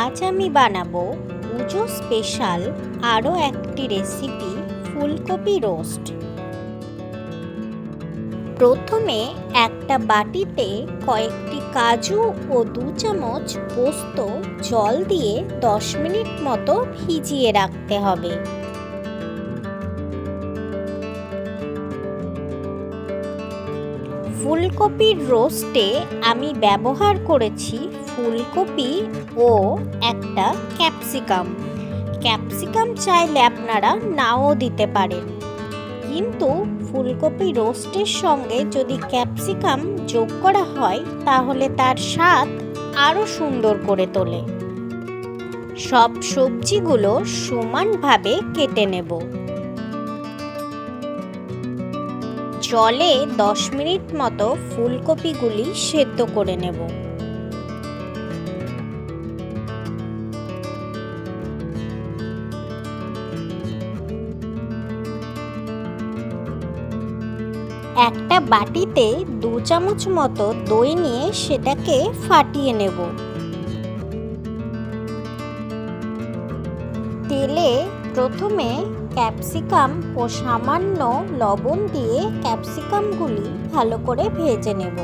আজ আমি বানাবো পুজো স্পেশাল আরও একটি রেসিপি, ফুলকপি রোস্ট। প্রথমে একটা বাটিতে কয়েকটি কাজু ও 2 চামচ পোস্ত জল দিয়ে 10 মিনিট মতো ভিজিয়ে রাখতে হবে। ফুলকপির রোস্টে আমি ব্যবহার করেছি ফুলকপি ও একটা ক্যাপসিকাম চাইলে আপনারা নাও দিতে পারেন, কিন্তু ফুলকপি রোস্টের সঙ্গে যদি ক্যাপসিকাম যোগ করা হয় তাহলে তার স্বাদ আরও সুন্দর করে তোলে। সব সবজিগুলো সমানভাবে কেটে নেব। জলে 10 মিনিট মতো ফুলকপিগুলি সেদ্ধ করে নেব। একটা বাটিতে 2 চামচ মতো দই নিয়ে সেটাকে ফাটিয়ে নেব। তেলে প্রথমে ক্যাপসিকাম ও সামান্য লবণ দিয়ে ক্যাপসিকামগুলি ভালো করে ভেজে নেব।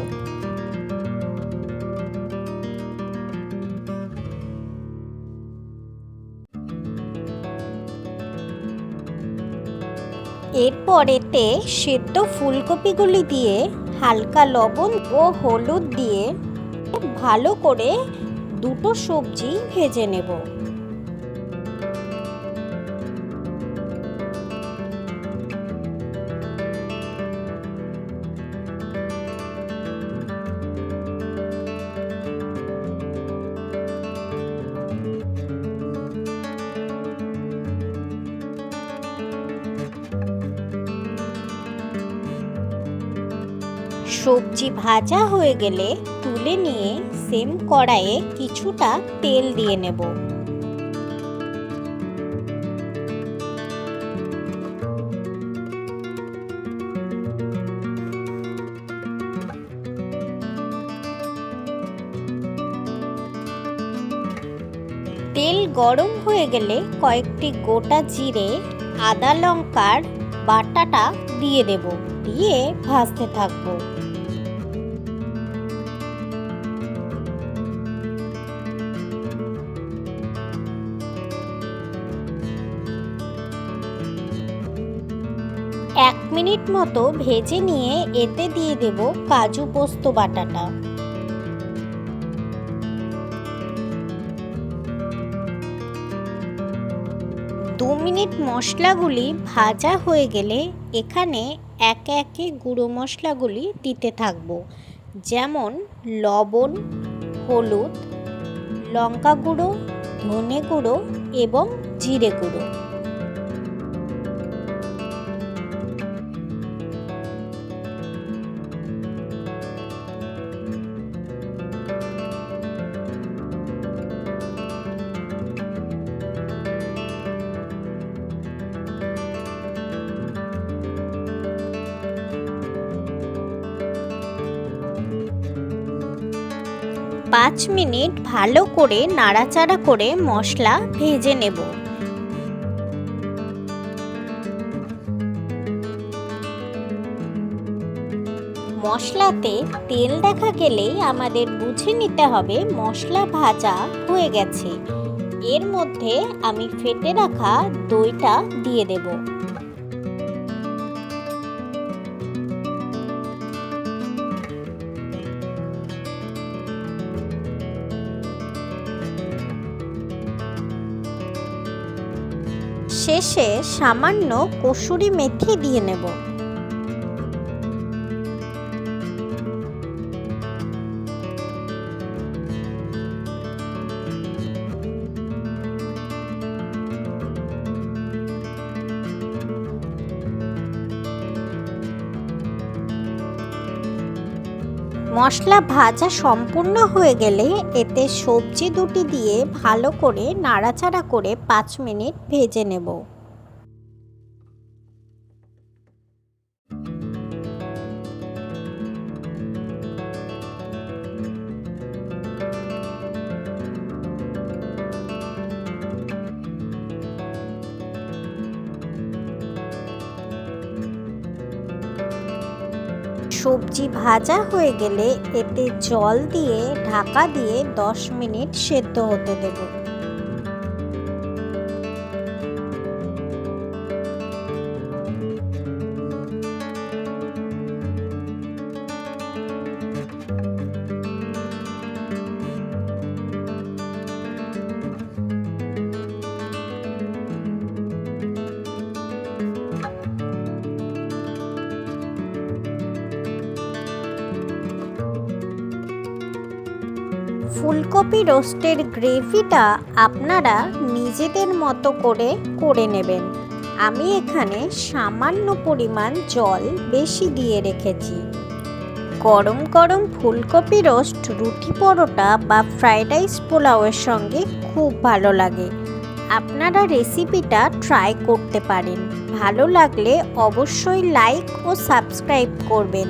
এরপর এতে সেদ্ধ ফুলকপিগুলি দিয়ে হালকা লবণ ও হলুদ দিয়ে ভালো করে দুটো সবজি ভেজে নেব। সবজি ভাজা হয়ে গেলে তুলে নিয়ে সেম কড়াইয়ে কিছুটা তেল দিয়ে নেব। তেল গরম হয়ে গেলে কয়েকটি গোটা জিরে, আদা লঙ্কার বাটাটা দিয়ে দেব, দিয়ে ভাজতে থাকবো। এক মিনিট মতো ভেজে নিয়ে এতে দিয়ে দেব কাজু পোস্ত বাটাটা। দু মিনিট মশলাগুলি ভাজা হয়ে গেলে এখানে একে একে গুঁড়ো মশলাগুলি দিতে থাকবো, যেমন লবণ, হলুদ, লঙ্কা গুঁড়ো, ধনে গুঁড়ো এবং জিরে গুঁড়ো। পাঁচ মিনিট ভালো করে নাড়াচাড়া করে মশলা ভেজে নেব। মশলাতে তেল দেখা গেলেই আমাদের বুঝে নিতে হবে মশলা ভাজা হয়ে গেছে। এর মধ্যে আমি ফেটে রাখা দইটা দিয়ে দেব। শেষে সামান্য কসুরি মেথি দিয়ে নেব। মশলা ভাজা সম্পূর্ণ হয়ে গেলে এতে সবজি দুটি দিয়ে ভালো করে নাড়াচাড়া করে 5 মিনিট ভেজে নেব। সবজি ভাজা হয়ে গেলে এতে জল দিয়ে ঢাকা দিয়ে 10 মিনিট সেদ্ধ হতে দেব। ফুলকপি রোস্টের গ্রেভিটা আপনারা নিজেদের মতো করে নেবেন। আমি এখানে সামান্য পরিমাণ জল বেশি দিয়ে রেখেছি। গরম গরম ফুলকপি রোস্ট রুটি পরোটা বা ফ্রাইড রাইস পোলাওয়ের সঙ্গে খুব ভালো লাগে। আপনারা রেসিপিটা ট্রাই করতে পারেন। ভালো লাগলে অবশ্যই লাইক ও সাবস্ক্রাইব করবেন।